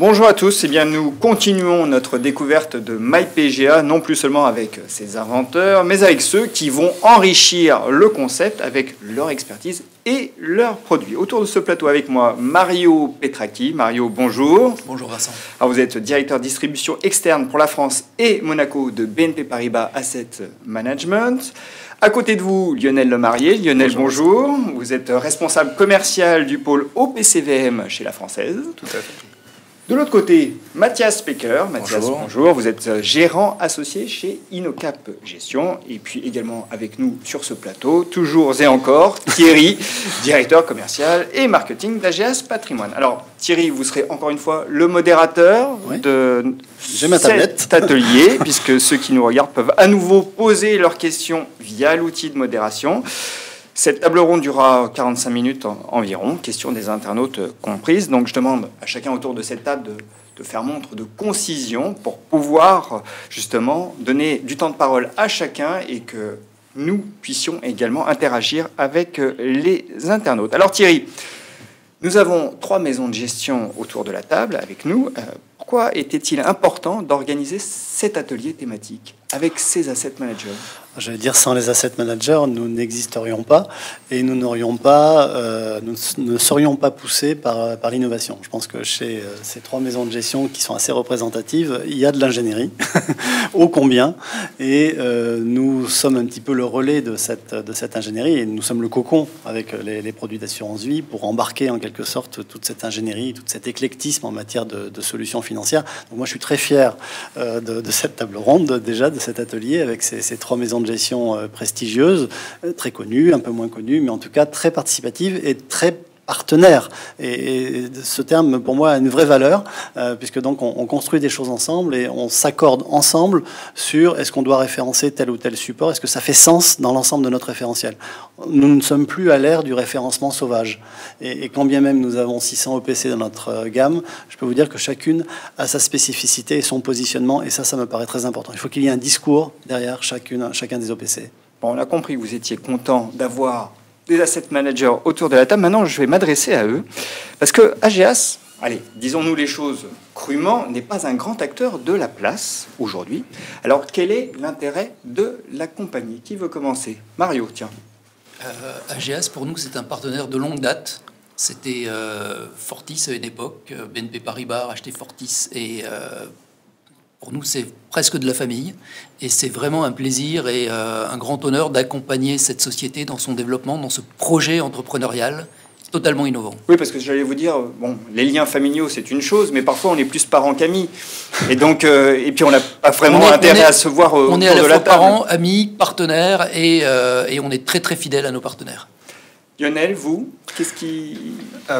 Bonjour à tous, eh bien, nous continuons notre découverte de MyPGA, non plus seulement avec ses inventeurs, mais avec ceux qui vont enrichir le concept avec leur expertise et leurs produits. Autour de ce plateau avec moi, Mario Petracchi. Mario, bonjour. Bonjour Vincent. Alors, vous êtes directeur distribution externe pour la France et Monaco de BNP Paribas Asset Management. À côté de vous, Lionel Lemarié. Lionel, bonjour. Vous êtes responsable commercial du pôle OPCVM chez La Française. Tout à fait. De l'autre côté, Mathias Specker. Mathias, Bonjour. bonjour. Vous êtes gérant associé chez Innocap Gestion. Et puis également avec nous sur ce plateau, toujours et encore, Thierry, directeur commercial et marketing d'AGEAS Patrimoine. Alors, Thierry, vous serez encore une fois le modérateur de cet atelier, puisque ceux qui nous regardent peuvent à nouveau poser leurs questions via l'outil de modération. Cette table ronde durera 45 minutes environ, questions des internautes comprises. Donc je demande à chacun autour de cette table de faire montre de concision pour pouvoir justement donner du temps de parole à chacun et que nous puissions également interagir avec les internautes. Alors Thierry, nous avons 3 maisons de gestion autour de la table avec nous. Pourquoi était-il important d'organiser cet atelier thématique avec ces asset managers ? J'allais dire, sans les asset managers, nous n'existerions pas et nous n'aurions pas, nous ne serions pas poussés par l'innovation. Je pense que chez ces 3 maisons de gestion qui sont assez représentatives, il y a de l'ingénierie, ô combien, et nous sommes un petit peu le relais de cette ingénierie et nous sommes le cocon avec les produits d'assurance vie pour embarquer en quelque sorte toute cette ingénierie, tout cet éclectisme en matière de solutions financières. Donc moi, je suis très fier de cette table ronde, déjà de cet atelier avec ces 3 maisons de gestion prestigieuses, très connues, un peu moins connues, mais en tout cas très participatives et très partenaires. Et ce terme, pour moi, a une vraie valeur, puisque donc on construit des choses ensemble et on s'accorde ensemble sur est-ce qu'on doit référencer tel ou tel support, est-ce que ça fait sens dans l'ensemble de notre référentiel. Nous ne sommes plus à l'ère du référencement sauvage. Et quand bien même nous avons 600 OPC dans notre gamme, je peux vous dire que chacune a sa spécificité et son positionnement, et ça me paraît très important. Il faut qu'il y ait un discours derrière chacun des OPC. Bon, on a compris que vous étiez content d'avoir des asset managers autour de la table. Maintenant, je vais m'adresser à eux. Parce que AGEAS, allez, disons-nous les choses crûment, n'est pas un grand acteur de la place aujourd'hui. Alors, quel est l'intérêt de la compagnie ? Qui veut commencer ? Mario, tiens. AGEAS, pour nous, c'est un partenaire de longue date. C'était Fortis à une époque. BNP Paribas a acheté Fortis et pour nous, c'est presque de la famille. Et c'est vraiment un plaisir et un grand honneur d'accompagner cette société dans son développement, dans ce projet entrepreneurial totalement innovant. Oui, parce que j'allais vous dire, bon, les liens familiaux, c'est une chose, mais parfois on est plus parents qu'amis. Et donc, et puis on n'a pas vraiment intérêt à se voir autour de la table. On est à la fois parents, amis, partenaires, et on est très très fidèles à nos partenaires. Lionel, vous, qu'est-ce qui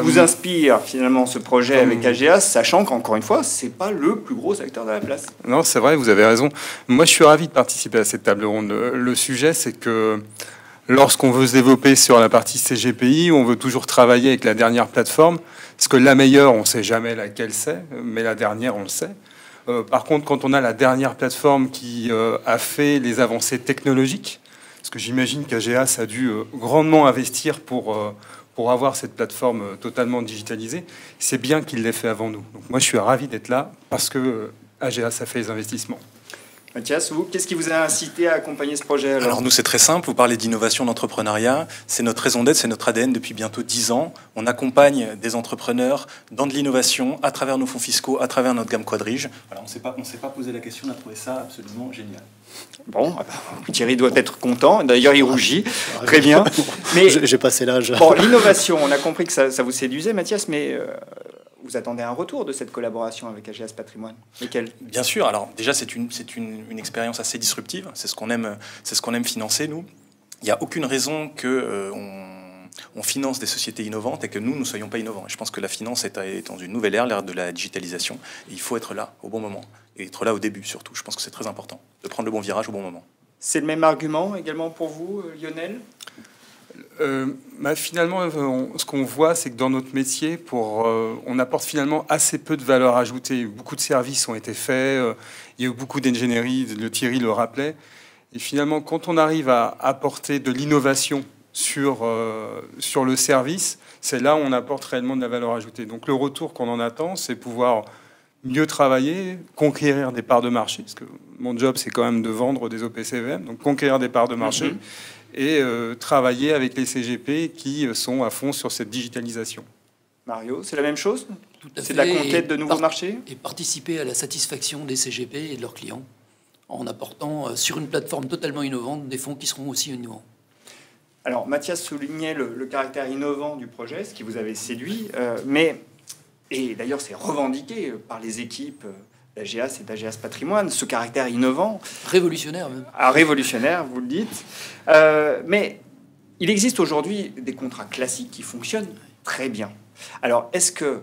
vous inspire finalement ce projet avec AGEAS, sachant qu'encore une fois, c'est pas le plus gros acteur de la place. Non, c'est vrai, vous avez raison. Moi, je suis ravi de participer à cette table ronde. Le sujet, c'est que lorsqu'on veut se développer sur la partie CGPI, on veut toujours travailler avec la dernière plateforme, parce que la meilleure, on ne sait jamais laquelle c'est, mais la dernière, on le sait. Par contre, quand on a la dernière plateforme qui a fait les avancées technologiques, parce que j'imagine qu'AGEAS a dû grandement investir pour avoir cette plateforme totalement digitalisée, c'est bien qu'il l'ait fait avant nous. Donc moi, je suis ravi d'être là parce que AGEAS a fait les investissements. Mathias, vous, qu'est-ce qui vous a incité à accompagner ce projet alors nous, c'est très simple. Vous parlez d'innovation, d'entrepreneuriat. C'est notre raison d'être, c'est notre ADN depuis bientôt 10 ans. On accompagne des entrepreneurs dans de l'innovation à travers nos fonds fiscaux, à travers notre gamme Quadrige. Voilà, on ne s'est pas posé la question, on a trouvé ça absolument génial. Bon, Thierry doit être content. D'ailleurs, il rougit. Très bien. Mais j'ai passé l'âge. Bon, l'innovation, on a compris que ça vous séduisait, Mathias, mais vous attendez un retour de cette collaboration avec AGEAS Patrimoine. Lesquels ? Bien sûr. Alors déjà, c'est une expérience assez disruptive. C'est ce qu'on aime financer, nous. Il n'y a aucune raison que on finance des sociétés innovantes et que nous ne soyons pas innovants. Et je pense que la finance est dans une nouvelle ère, l'ère de la digitalisation. Et il faut être là au bon moment. Et être là au début, surtout. Je pense que c'est très important de prendre le bon virage au bon moment. C'est le même argument également pour vous, Lionel ? Finalement, ce qu'on voit, c'est que dans notre métier, on apporte finalement assez peu de valeur ajoutée. Beaucoup de services ont été faits, il y a eu beaucoup d'ingénierie, le Thierry le rappelait. Et finalement, quand on arrive à apporter de l'innovation sur le service, c'est là où on apporte réellement de la valeur ajoutée. Donc le retour qu'on en attend, c'est pouvoir mieux travailler, conquérir des parts de marché, parce que mon job, c'est quand même de vendre des OPCVM, donc conquérir des parts de marché et travailler avec les CGP qui sont à fond sur cette digitalisation. Mario, c'est la même chose? Tout à C'est fait. de la conquête de nouveaux marchés? Et participer à la satisfaction des CGP et de leurs clients en apportant sur une plateforme totalement innovante des fonds qui seront aussi innovants. Alors, Mathias soulignait le caractère innovant du projet, ce qui vous avait séduit, et d'ailleurs c'est revendiqué par les équipes d'AGEAS et d'AGEAS Patrimoine, ce caractère innovant. Révolutionnaire même. Révolutionnaire, vous le dites. Mais il existe aujourd'hui des contrats classiques qui fonctionnent très bien. Alors, est-ce que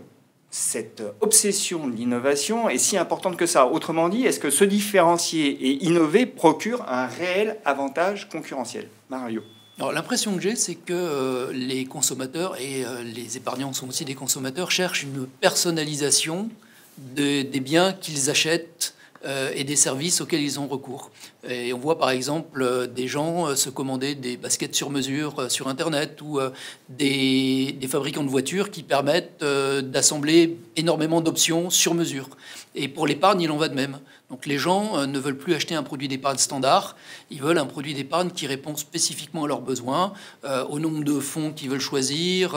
cette obsession de l'innovation est si importante que ça? Autrement dit, est-ce que se différencier et innover procure un réel avantage concurrentiel? Mario. Alors, l'impression que j'ai, c'est que les consommateurs, et les épargnants sont aussi des consommateurs, cherchent une personnalisation des biens qu'ils achètent et des services auxquels ils ont recours. Et on voit par exemple des gens se commander des baskets sur mesure sur Internet ou des fabricants de voitures qui permettent d'assembler énormément d'options sur mesure. Et pour l'épargne, il en va de même. Donc les gens ne veulent plus acheter un produit d'épargne standard, ils veulent un produit d'épargne qui répond spécifiquement à leurs besoins, au nombre de fonds qu'ils veulent choisir,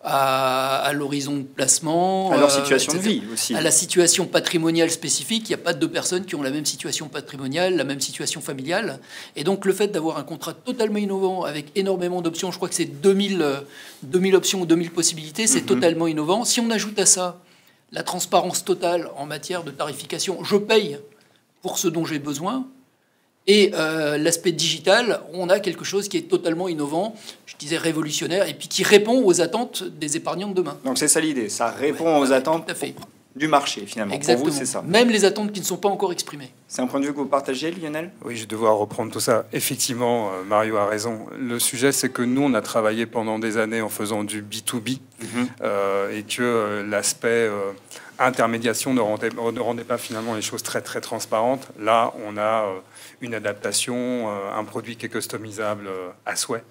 à l'horizon de placement, à leur situation de etc. vie aussi, à la situation patrimoniale spécifique. Il n'y a pas deux personnes qui ont la même situation patrimoniale, la même situation familiale. Et donc le fait d'avoir un contrat totalement innovant avec énormément d'options, je crois que c'est 2000 options ou 2000 possibilités, c'est totalement innovant. Si on ajoute à ça la transparence totale en matière de tarification, je paye pour ce dont j'ai besoin, et l'aspect digital, on a quelque chose qui est totalement innovant, je disais révolutionnaire, et puis qui répond aux attentes des épargnants de demain. Donc c'est ça l'idée, ça répond aux attentes tout à fait. du marché finalement. Exactement. Pour vous, c'est ça. Même les attentes qui ne sont pas encore exprimées. C'est un point de vue que vous partagez, Lionel? Oui, je vais devoir reprendre tout ça. Effectivement, Mario a raison. Le sujet, c'est que nous, on a travaillé pendant des années en faisant du B2B et que l'aspect intermédiation ne rendait pas finalement les choses très, très transparentes. Là, on a une adaptation, un produit qui est customisable à souhait.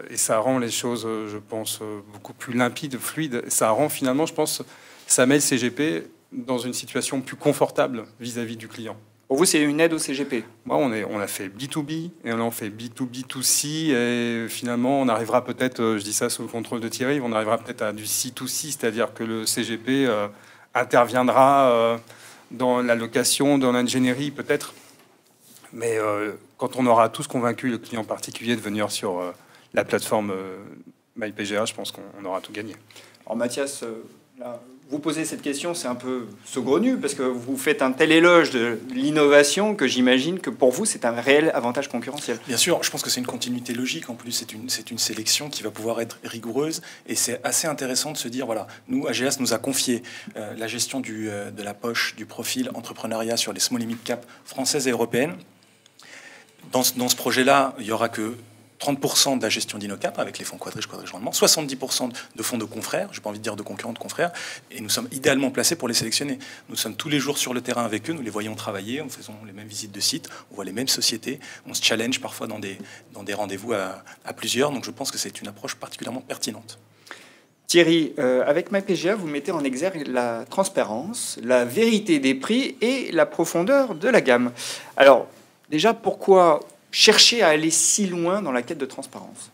Et ça rend les choses, je pense, beaucoup plus limpides, fluides. Ça rend finalement, je pense, ça met le CGP dans une situation plus confortable vis-à-vis du client. Pour vous, c'est une aide au CGP? Moi, on a fait B2B et on a fait B2B2C et finalement, on arrivera peut-être, je dis ça sous le contrôle de Thierry, on arrivera peut-être à du C2C, c'est-à-dire que le CGP interviendra dans la location, dans l'ingénierie peut-être. Mais quand on aura tous convaincu le client particulier de venir sur la plateforme MyPGA, je pense qu'on aura tout gagné. Alors Mathias, là, vous posez cette question, c'est un peu saugrenu, parce que vous faites un tel éloge de l'innovation que j'imagine que pour vous, c'est un réel avantage concurrentiel. Bien sûr, je pense que c'est une continuité logique. En plus, c'est une sélection qui va pouvoir être rigoureuse. Et c'est assez intéressant de se dire, voilà, nous, AGEAS nous a confié la gestion de la poche, du profil entrepreneuriat sur les small limit cap françaises et européennes. Dans ce projet-là, il n'y aura que 30% de la gestion d'Inocap avec les fonds quadriges rendement, 70% de fonds de confrères, je n'ai pas envie de dire de concurrents, de confrères, et nous sommes idéalement placés pour les sélectionner. Nous sommes tous les jours sur le terrain avec eux, nous les voyons travailler, nous faisons les mêmes visites de site, on voit les mêmes sociétés, on se challenge parfois dans des rendez-vous à plusieurs, donc je pense que c'est une approche particulièrement pertinente. Thierry, avec MyPGA, vous mettez en exergue la transparence, la vérité des prix et la profondeur de la gamme. Alors, déjà, pourquoi chercher à aller si loin dans la quête de transparence?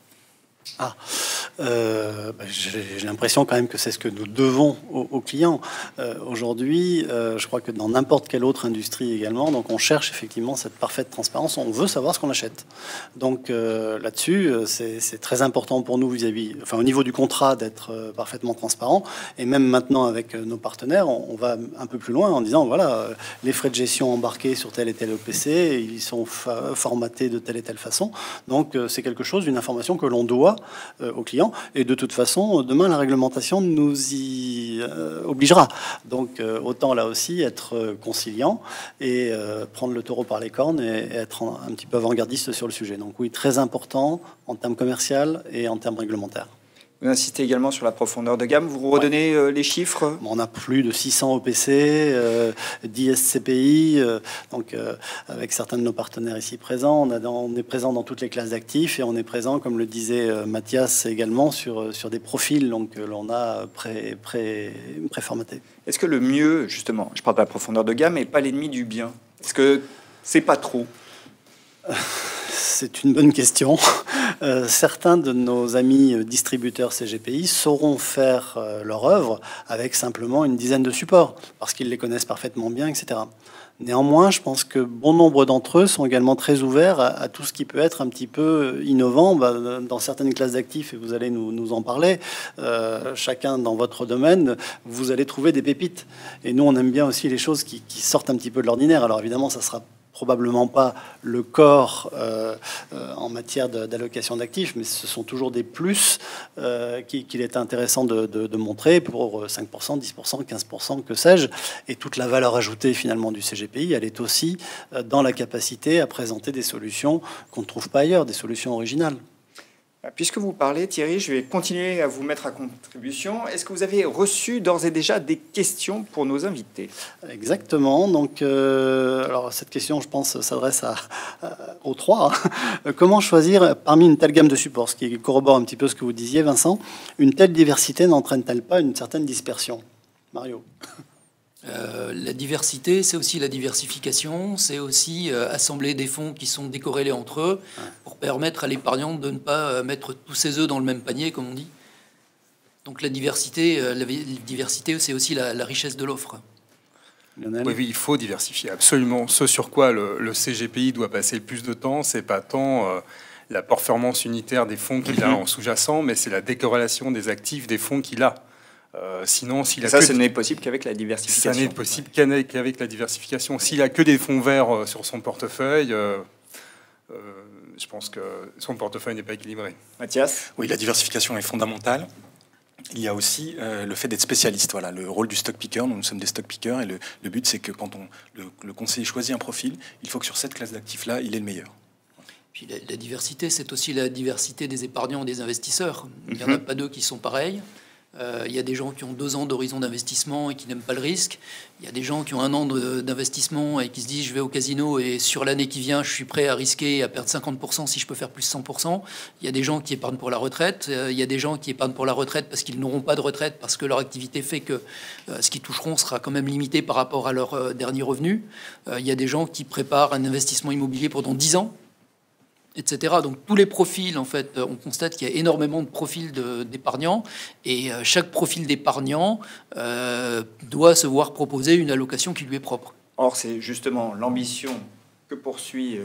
J'ai l'impression quand même que c'est ce que nous devons aux clients. Aujourd'hui, je crois que dans n'importe quelle autre industrie également, donc on cherche effectivement cette parfaite transparence. On veut savoir ce qu'on achète. Donc là-dessus, c'est très important pour nous au niveau du contrat d'être parfaitement transparent. Et même maintenant avec nos partenaires, on va un peu plus loin en disant voilà, les frais de gestion embarqués sur tel et tel OPC, ils sont formatés de telle et telle façon. Donc c'est quelque chose, une information que l'on doit aux clients. Et de toute façon, demain, la réglementation nous y obligera. Donc, autant là aussi être conciliant et prendre le taureau par les cornes et être un petit peu avant-gardiste sur le sujet. Donc oui, très important en termes commerciaux et en termes réglementaires. Vous insistez également sur la profondeur de gamme. Vous redonnez les chiffres? On a plus de 600 OPC, 10 SCPI, donc avec certains de nos partenaires ici présents. On est présent dans toutes les classes d'actifs et on est présent, comme le disait Mathias également, sur des profils donc, que l'on a préformatés. Est-ce que le mieux, justement, je parle de la profondeur de gamme, n'est pas l'ennemi du bien? Est-ce que c'est pas trop? C'est une bonne question. Certains de nos amis distributeurs CGPI sauront faire leur œuvre avec simplement une dizaine de supports, parce qu'ils les connaissent parfaitement bien, etc. Néanmoins, je pense que bon nombre d'entre eux sont également très ouverts à tout ce qui peut être un petit peu innovant dans certaines classes d'actifs, et vous allez nous en parler. Chacun dans votre domaine, vous allez trouver des pépites. Et nous, on aime bien aussi les choses qui sortent un petit peu de l'ordinaire. Alors évidemment, ça sera probablement pas le corps en matière d'allocation d'actifs, mais ce sont toujours des plus qu'il est intéressant de montrer pour 5%, 10%, 15%, que sais-je. Et toute la valeur ajoutée finalement du CGPI, elle est aussi dans la capacité à présenter des solutions qu'on ne trouve pas ailleurs, des solutions originales. Puisque vous parlez, Thierry, je vais continuer à vous mettre à contribution. Est-ce que vous avez reçu d'ores et déjà des questions pour nos invités? Exactement. Donc, alors cette question, je pense, s'adresse aux trois. Comment choisir parmi une telle gamme de supports? Ce qui corrobore un petit peu ce que vous disiez, Vincent. Une telle diversité n'entraîne-t-elle pas une certaine dispersion? Mario? La diversité, c'est aussi la diversification, c'est aussi assembler des fonds qui sont décorrélés entre eux pour permettre à l'épargnant de ne pas mettre tous ses œufs dans le même panier, comme on dit. Donc la diversité, c'est aussi la richesse de l'offre. Oui, il faut diversifier, absolument. Ce sur quoi le CGPI doit passer le plus de temps, c'est pas tant la performance unitaire des fonds qu'il a en sous-jacent, mais c'est la décorrélation des actifs des fonds qu'il a. Sinon, s'il a ça, ce n'est possible qu'avec la diversification. Ça n'est possible qu'avec la diversification. S'il a que des fonds verts sur son portefeuille, je pense que son portefeuille n'est pas équilibré. Mathias? Oui, la diversification est fondamentale. Il y a aussi le fait d'être spécialiste. Voilà, le rôle du stock picker. Nous sommes des stock pickers et le but, c'est que quand le conseiller choisit un profil, il faut que sur cette classe d'actifs-là, il est le meilleur. Puis la diversité, c'est aussi la diversité des épargnants et des investisseurs. Il n'y en a pas deux qui sont pareils. Il y a des gens qui ont 2 ans d'horizon d'investissement et qui n'aiment pas le risque. Il y a des gens qui ont 1 an d'investissement et qui se disent je vais au casino et sur l'année qui vient, je suis prêt à risquer, à perdre 50% si je peux faire plus 100%. Il y a des gens qui épargnent pour la retraite. Il y a des gens qui épargnent pour la retraite parce qu'ils n'auront pas de retraite, parce que leur activité fait que ce qu'ils toucheront sera quand même limité par rapport à leur dernier revenu. Il y a des gens qui préparent un investissement immobilier pendant 10 ans. Etc. Donc tous les profils, en fait, on constate qu'il y a énormément de profils d'épargnants et chaque profil d'épargnant doit se voir proposer une allocation qui lui est propre. Or, c'est justement l'ambition que poursuit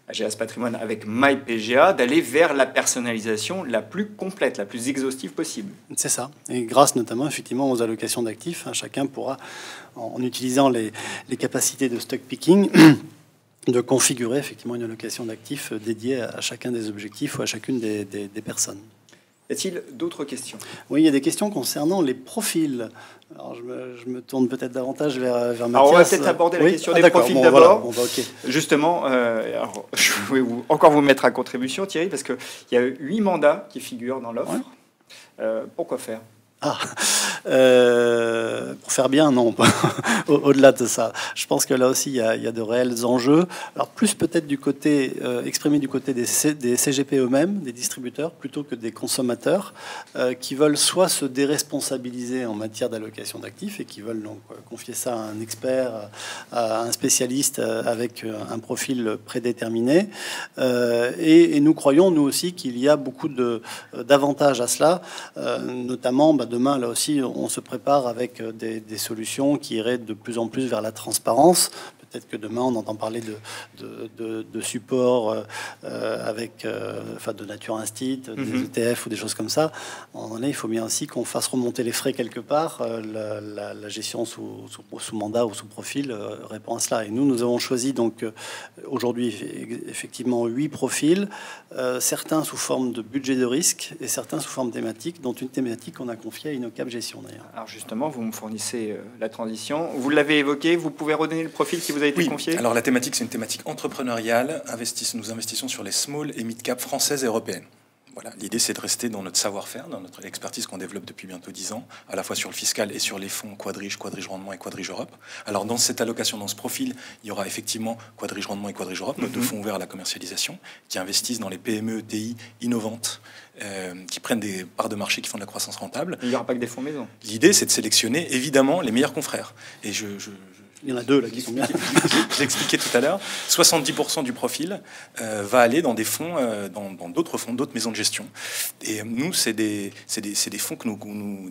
AGS Patrimoine avec MyPGA d'aller vers la personnalisation la plus complète, la plus exhaustive possible. C'est ça. Et grâce notamment effectivement aux allocations d'actifs, chacun pourra, en utilisant les capacités de stock picking, de configurer effectivement une allocation d'actifs dédiée à chacun des objectifs ou à chacune des personnes. Y a-t-il d'autres questions? Oui, il y a des questions concernant les profils. Alors, je me tourne peut-être davantage vers Mathias. Alors, on va peut-être aborder la question des profils d'abord. Voilà. Okay. Justement, alors, je vais encore vous mettre à contribution, Thierry, parce qu'il y a 8 mandats qui figurent dans l'offre. Pourquoi faire? Pour faire bien, non. Au-delà de ça, je pense que là aussi, il y a de réels enjeux. Alors, plus peut-être du côté, exprimé du côté des CGP eux-mêmes, des distributeurs, plutôt que des consommateurs, qui veulent soit se déresponsabiliser en matière d'allocation d'actifs et qui veulent donc confier ça à un expert, à un spécialiste avec un profil prédéterminé. Et nous croyons, nous aussi, qu'il y a beaucoup d'avantages à cela, notamment demain, là aussi, on se prépare avec des solutions qui iraient de plus en plus vers la transparence. Peut-être que demain, on entend parler de supports avec, de nature instit, des ETF ou des choses comme ça. Il faut bien aussi qu'on fasse remonter les frais quelque part. La gestion sous mandat ou sous profil répond à cela. Et nous avons choisi donc aujourd'hui effectivement 8 profils, certains sous forme de budget de risque et certains sous forme thématique, dont une thématique qu'on a confiée à Inocap Gestion d'ailleurs. Alors justement, vous me fournissez la transition. Vous l'avez évoqué, vous pouvez redonner le profil qui vous a été confié? Alors la thématique, c'est une thématique entrepreneuriale. Nous investissons sur les small et mid-cap françaises et européennes. Voilà, l'idée c'est de rester dans notre savoir-faire, dans notre expertise qu'on développe depuis bientôt 10 ans, à la fois sur le fiscal et sur les fonds Quadrige, Quadrige Rendement et Quadrige Europe. Alors dans cette allocation, dans ce profil, il y aura effectivement Quadrige Rendement et Quadrige Europe, nos deux fonds ouverts à la commercialisation, qui investissent dans les PME, TI innovantes, qui prennent des parts de marché, qui font de la croissance rentable. Il n'y aura pas que des fonds maison. L'idée c'est de sélectionner évidemment les meilleurs confrères. Et il y en a deux là qui sont bien. Je l'expliquais tout à l'heure, 70% du profil va aller dans des fonds, dans d'autres fonds, d'autres maisons de gestion. Et nous, c'est des fonds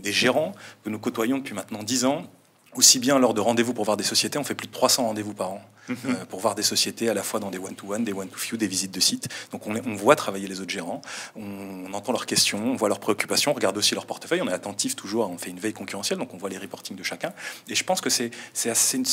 des gérants que nous côtoyons depuis maintenant 10 ans. Aussi bien lors de rendez-vous pour voir des sociétés, on fait plus de 300 rendez-vous par an pour voir des sociétés, à la fois dans des one-to-one, des one-to-few, des visites de sites. Donc on voit travailler les autres gérants, on entend leurs questions, on voit leurs préoccupations, on regarde aussi leur portefeuille, on est attentif toujours, on fait une veille concurrentielle, donc on voit les reportings de chacun. Et je pense que c'est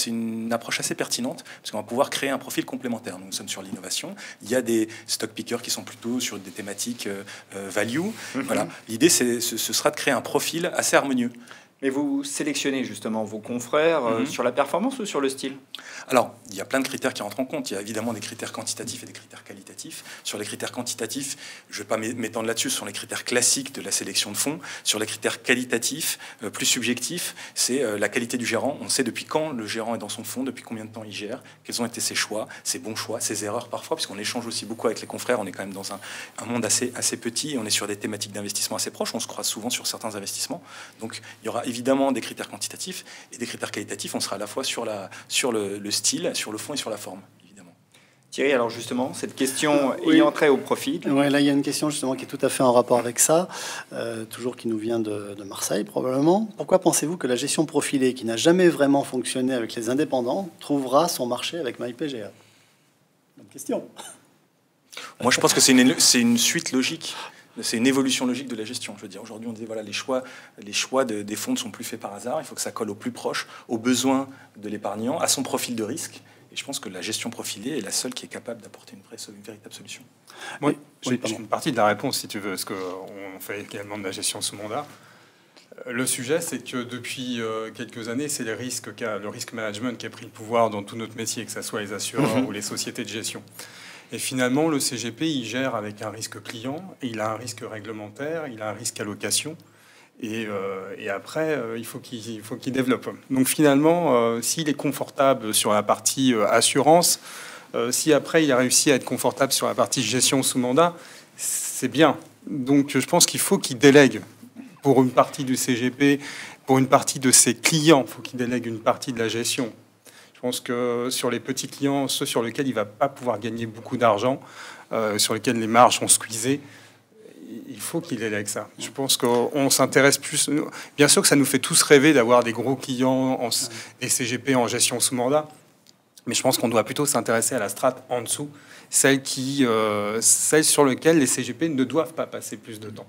une approche assez pertinente, parce qu'on va pouvoir créer un profil complémentaire. Nous sommes sur l'innovation, il y a des stock pickers qui sont plutôt sur des thématiques value. Voilà. L'idée, ce sera de créer un profil assez harmonieux. Mais vous sélectionnez justement vos confrères sur la performance ou sur le style? Alors, il y a plein de critères qui rentrent en compte. Il y a évidemment des critères quantitatifs et des critères qualitatifs. Sur les critères quantitatifs, je ne vais pas m'étendre là-dessus, ce sont les critères classiques de la sélection de fonds. Sur les critères qualitatifs, plus subjectifs, c'est la qualité du gérant. On sait depuis quand le gérant est dans son fonds, depuis combien de temps il gère, quels ont été ses choix, ses bons choix, ses erreurs parfois, puisqu'on échange aussi beaucoup avec les confrères. On est quand même dans un monde assez petit, on est sur des thématiques d'investissement assez proches, on se croise souvent sur certains investissements. Donc, il y aura évidemment des critères quantitatifs et des critères qualitatifs. On sera à la fois sur le style, sur le fond et sur la forme, évidemment. Thierry, alors justement, cette question ayant trait au profil. Oui, là, il y a une question justement qui est tout à fait en rapport avec ça, toujours qui nous vient de Marseille probablement. Pourquoi pensez-vous que la gestion profilée, qui n'a jamais vraiment fonctionné avec les indépendants, trouvera son marché avec MyPGA? Bonne question. Moi, je pense que c'est une suite logique. C'est une évolution logique de la gestion. Je veux dire, aujourd'hui, on dit voilà, les choix des fonds ne sont plus faits par hasard. Il faut que ça colle au plus proche, aux besoins de l'épargnant, à son profil de risque. Et je pense que la gestion profilée est la seule qui est capable d'apporter une véritable solution. Moi, j'ai une partie de la réponse, si tu veux, parce qu'on fait également de la gestion sous mandat. Le sujet, c'est que depuis quelques années, c'est le risque management qui a pris le pouvoir dans tout notre métier, que ce soit les assureurs ou les sociétés de gestion. Et finalement, le CGP, il gère avec un risque client, et il a un risque réglementaire, il a un risque allocation, et après, il faut qu'il développe. Donc finalement, s'il est confortable sur la partie assurance, si après il a réussi à être confortable sur la partie gestion sous mandat, c'est bien. Donc je pense qu'il faut qu'il délègue pour une partie du CGP, pour une partie de ses clients, il faut qu'il délègue une partie de la gestion. Je pense que sur les petits clients, ceux sur lesquels il ne va pas pouvoir gagner beaucoup d'argent, sur lesquels les marges sont squeezées, il faut qu'il délègue ça. Je pense qu'on s'intéresse plus... Bien sûr que ça nous fait tous rêver d'avoir des gros clients, des CGP en gestion sous mandat, mais je pense qu'on doit plutôt s'intéresser à la strate en dessous, celle sur laquelle les CGP ne doivent pas passer plus de temps.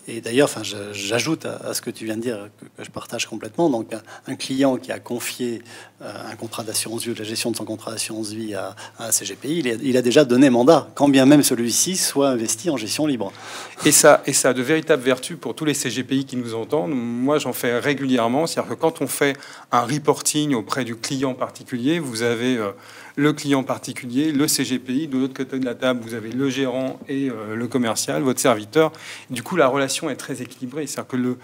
Et d'ailleurs, j'ajoute à ce que tu viens de dire, que je partage complètement. Donc, un client qui a confié un contrat d'assurance vie ou de la gestion de son contrat d'assurance vie à un CGPI, il a déjà donné mandat, quand bien même celui-ci soit investi en gestion libre. Et ça a de véritables vertus pour tous les CGPI qui nous entendent. Moi, j'en fais régulièrement. C'est-à-dire que quand on fait un reporting auprès du client particulier, vous avez le client particulier, le CGPI. De l'autre côté de la table, vous avez le gérant et le commercial, votre serviteur. Du coup, la relation est très équilibrée. C'est-à-dire que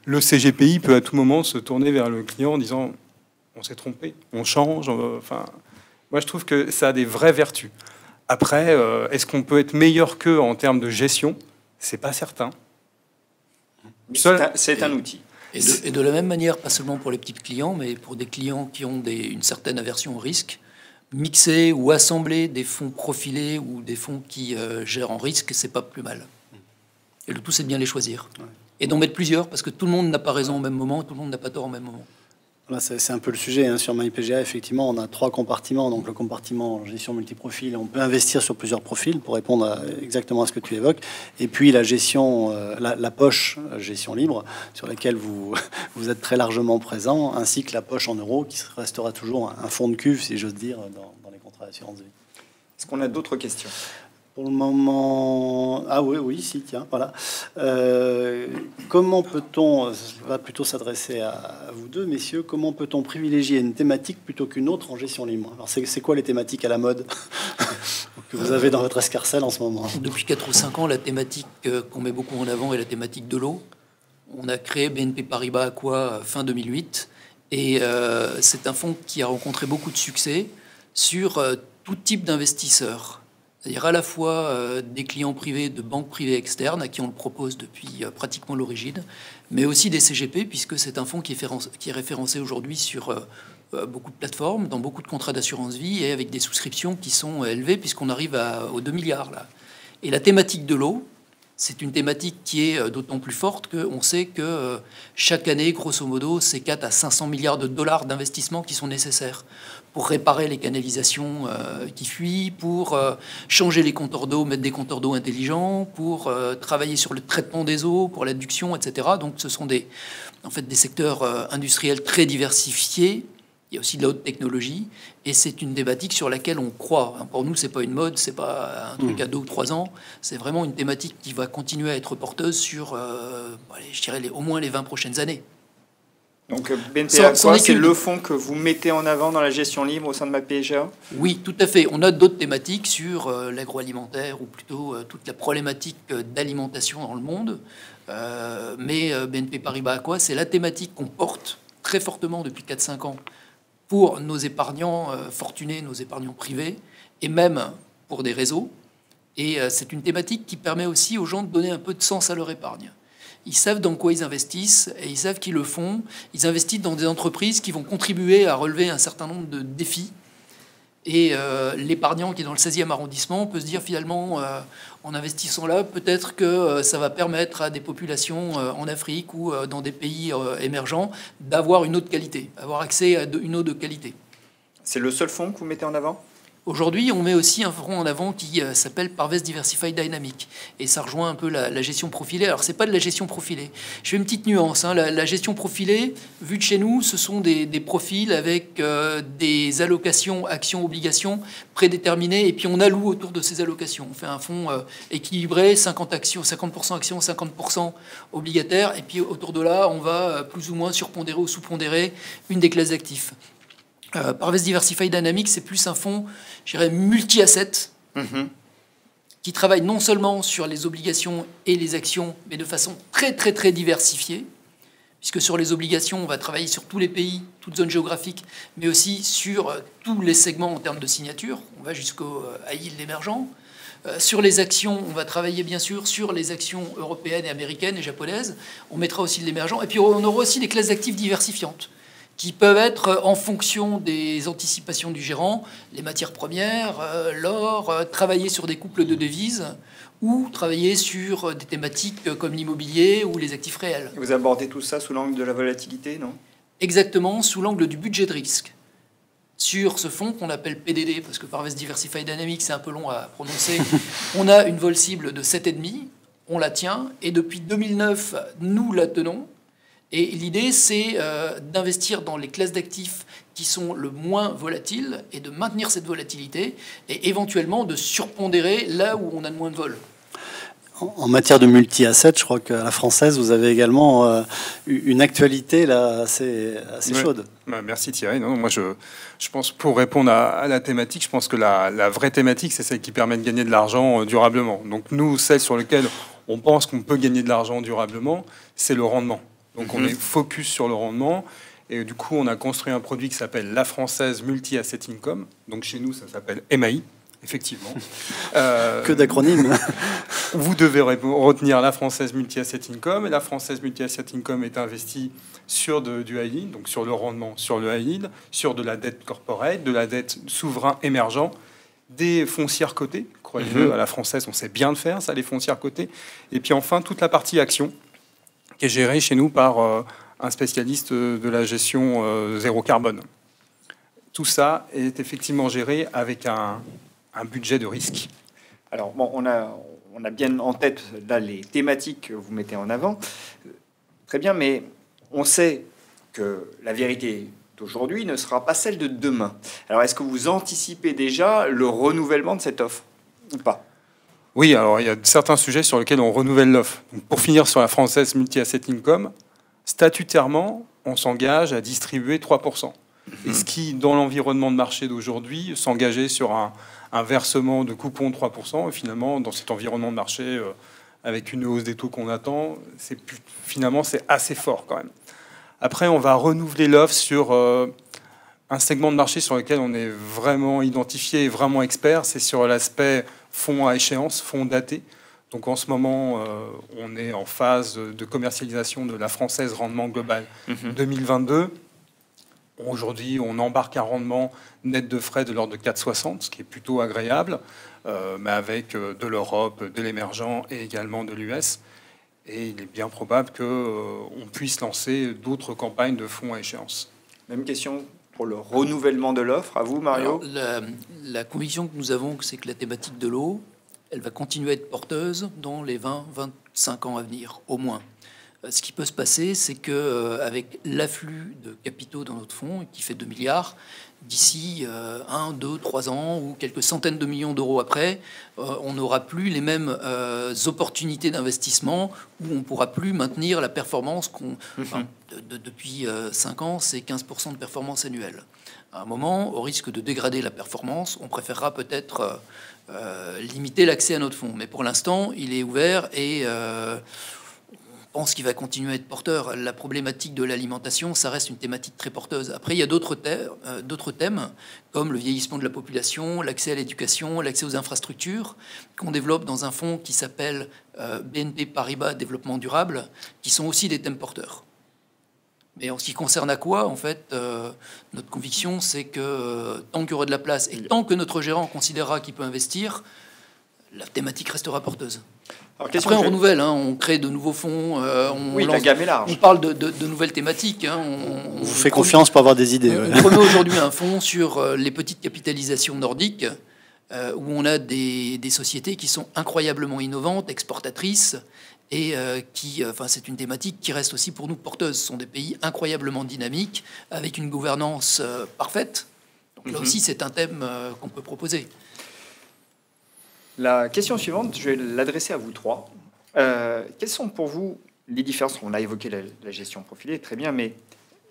le CGPI peut à tout moment se tourner vers le client en disant « on s'est trompé, on change ». Enfin, moi, je trouve que ça a des vraies vertus. Après, est-ce qu'on peut être meilleur qu'eux en termes de gestion? C'est pas certain. C'est un outil. Et de la même manière, pas seulement pour les petits clients, mais pour des clients qui ont une certaine aversion au risque, mixer ou assembler des fonds profilés ou des fonds qui gèrent en risque, c'est pas plus mal. Et le tout, c'est de bien les choisir. Ouais. Et d'en mettre plusieurs, parce que tout le monde n'a pas raison au même moment, tout le monde n'a pas tort au même moment. Là, c'est un peu le sujet. Hein. Sur MyPGA, effectivement, on a 3 compartiments. Donc, le compartiment gestion multiprofil, on peut investir sur plusieurs profils pour répondre exactement à ce que tu évoques. Et puis, la gestion, la poche gestion libre, sur laquelle vous êtes très largement présent, ainsi que la poche en euros, qui restera toujours un fonds de cuve, si j'ose dire, dans les contrats d'assurance vie. Est-ce qu'on a d'autres questions ? Pour le moment... Ah oui, si, tiens, voilà. Comment peut-on, ça va plutôt s'adresser à vous deux, messieurs, comment peut-on privilégier une thématique plutôt qu'une autre en gestion libre? Alors, c'est quoi les thématiques à la mode? que vous avez dans votre escarcelle en ce moment. Depuis 4 ou 5 ans, la thématique qu'on met beaucoup en avant est la thématique de l'eau. On a créé BNP Paribas Aqua fin 2008 et c'est un fonds qui a rencontré beaucoup de succès sur tout type d'investisseurs. C'est-à-dire à la fois des clients privés de banques privées externes à qui on le propose depuis pratiquement l'origine, mais aussi des CGP puisque c'est un fonds qui est référencé aujourd'hui sur beaucoup de plateformes, dans beaucoup de contrats d'assurance vie et avec des souscriptions qui sont élevées puisqu'on arrive aux 2 milliards là. Et la thématique de l'eau, c'est une thématique qui est d'autant plus forte qu'on sait que chaque année, grosso modo, c'est 4 à 500 milliards de dollars d'investissements qui sont nécessaires pour réparer les canalisations qui fuient, pour changer les compteurs d'eau, mettre des compteurs d'eau intelligents, pour travailler sur le traitement des eaux, pour l'adduction, etc. Donc ce sont des secteurs industriels très diversifiés. Il y a aussi de la haute technologie, et c'est une thématique sur laquelle on croit. Pour nous, c'est pas une mode, c'est pas un truc à 2 ou 3 ans. C'est vraiment une thématique qui va continuer à être porteuse sur, je dirais, au moins les 20 prochaines années. Donc BNP Aqua, c'est le fonds que vous mettez en avant dans la gestion libre au sein de MapPSGA ? Oui, tout à fait. On a d'autres thématiques sur l'agroalimentaire, ou plutôt toute la problématique d'alimentation dans le monde. Mais BNP Paribas Aqua, c'est la thématique qu'on porte très fortement depuis 4-5 ans pour nos épargnants fortunés, nos épargnants privés, et même pour des réseaux. Et c'est une thématique qui permet aussi aux gens de donner un peu de sens à leur épargne. Ils savent dans quoi ils investissent, et ils savent qu'ils le font. Ils investissent dans des entreprises qui vont contribuer à relever un certain nombre de défis. Et l'épargnant qui est dans le 16e arrondissement peut se dire finalement, en investissant là, peut-être que ça va permettre à des populations en Afrique ou dans des pays émergents d'avoir une eau de qualité, avoir accès à une eau de qualité. C'est le seul fonds que vous mettez en avant ? Aujourd'hui, on met aussi un fonds en avant qui s'appelle Parvest Diversified Dynamic. Et ça rejoint un peu la gestion profilée. Alors, c'est pas de la gestion profilée. Je fais une petite nuance. La gestion profilée, vue de chez nous, ce sont des profils avec des allocations, actions, obligations prédéterminées. Et puis, on alloue autour de ces allocations. On fait un fonds équilibré, 50% actions, 50% obligataires. Et puis, autour de là, on va plus ou moins surpondérer ou sous-pondérer une des classes d'actifs. Parvest Diversified Dynamics, c'est plus un fonds, je dirais, multi-asset, qui travaille non seulement sur les obligations et les actions, mais de façon très, très, très diversifiée, puisque sur les obligations, on va travailler sur tous les pays, toutes zones géographiques, mais aussi sur tous les segments en termes de signature. On va jusqu'au high yield émergent. Sur les actions, on va travailler bien sûr sur les actions européennes et américaines et japonaises. On mettra aussi de l'émergent. Et puis on aura aussi des classes d'actifs diversifiantes, qui peuvent être en fonction des anticipations du gérant, les matières premières, l'or, travailler sur des couples de devises ou travailler sur des thématiques comme l'immobilier ou les actifs réels. Vous abordez tout ça sous l'angle de la volatilité, non ? Exactement, sous l'angle du budget de risque. Sur ce fonds qu'on appelle PDD, parce que Parvest Diversified Dynamics, c'est un peu long à prononcer, on a une vol cible de 7,5, on la tient, et depuis 2009, nous la tenons. Et l'idée, c'est d'investir dans les classes d'actifs qui sont le moins volatiles et de maintenir cette volatilité et éventuellement de surpondérer là où on a le moins de vol. En matière de multi-assets, je crois qu'à la française, vous avez également une actualité là, assez chaude. Merci Thierry. Non, moi, je pense, pour répondre à la thématique, je pense que la vraie thématique, c'est celle qui permet de gagner de l'argent durablement. Donc nous, celle sur laquelle on pense qu'on peut gagner de l'argent durablement, c'est le rendement. Donc on est focus sur le rendement. Et du coup, on a construit un produit qui s'appelle la Française Multi-Asset Income. Donc chez nous, ça s'appelle MAI, effectivement. Que d'acronymes. Vous devez retenir la Française Multi-Asset Income. Et la Française Multi-Asset Income est investie sur du high yield, donc sur le rendement, sur le high yield, sur de la dette corporate, de la dette souverain émergent, des foncières cotées. Croyez-le, à la Française, on sait bien le faire, ça, les foncières cotées. Et puis enfin, toute la partie action, qui est géré chez nous par un spécialiste de la gestion zéro carbone. Tout ça est effectivement géré avec un budget de risque. Alors, bon, on a bien en tête là les thématiques que vous mettez en avant. Très bien, mais on sait que la vérité d'aujourd'hui ne sera pas celle de demain. Alors, est-ce que vous anticipez déjà le renouvellement de cette offre ou pas ? Oui, alors il y a certains sujets sur lesquels on renouvelle l'offre. Pour finir sur la Française Multi-Asset Income, statutairement, on s'engage à distribuer 3%. Et ce qui, dans l'environnement de marché d'aujourd'hui, s'engager sur un un versement de coupons de 3%. Et finalement, dans cet environnement de marché, avec une hausse des taux qu'on attend, finalement, c'est assez fort quand même. Après, on va renouveler l'offre sur un segment de marché sur lequel on est vraiment identifié et vraiment expert. C'est sur l'aspect fonds à échéance, fonds datés. Donc en ce moment, on est en phase de commercialisation de la française rendement global 2022. Aujourd'hui, on embarque un rendement net de frais de l'ordre de 4,60, ce qui est plutôt agréable, mais avec de l'Europe, de l'émergent et également de l'US. Et il est bien probable qu'on puisse lancer d'autres campagnes de fonds à échéance. Même question pour le renouvellement de l'offre. À vous, Mario. Alors, la conviction que nous avons, c'est que la thématique de l'eau, elle va continuer à être porteuse dans les 20-25 ans à venir, au moins. Ce qui peut se passer, c'est que avec l'afflux de capitaux dans notre fonds, qui fait 2 milliards, d'ici 1, 2, 3 ans ou quelques centaines de millions d'euros après, on n'aura plus les mêmes opportunités d'investissement où on ne pourra plus maintenir la performance depuis 5 ans, c'est 15% de performance annuelle. À un moment, au risque de dégrader la performance, on préférera peut-être limiter l'accès à notre fonds. Mais pour l'instant, il est ouvert et on pense qu'il va continuer à être porteur. La problématique de l'alimentation, ça reste une thématique très porteuse. Après, il y a d'autres thèmes, comme le vieillissement de la population, l'accès à l'éducation, l'accès aux infrastructures, qu'on développe dans un fonds qui s'appelle BNP Paribas Développement Durable, qui sont aussi des thèmes porteurs. Mais en ce qui concerne Aqua, en fait, notre conviction, c'est que tant qu'il y aura de la place et tant que notre gérant considérera qu'il peut investir, la thématique restera porteuse. Alors, après, on renouvelle, on crée de nouveaux fonds, la gamme est large. On parle de nouvelles thématiques. On vous fait confiance pour avoir des idées. On promet aujourd'hui un fonds sur les petites capitalisations nordiques, où on a des sociétés qui sont incroyablement innovantes, exportatrices, et c'est une thématique qui reste aussi pour nous porteuse. Ce sont des pays incroyablement dynamiques, avec une gouvernance parfaite. Donc là aussi, c'est un thème qu'on peut proposer. La question suivante, je vais l'adresser à vous trois. Quelles sont pour vous les différences? On a évoqué la gestion profilée, très bien, mais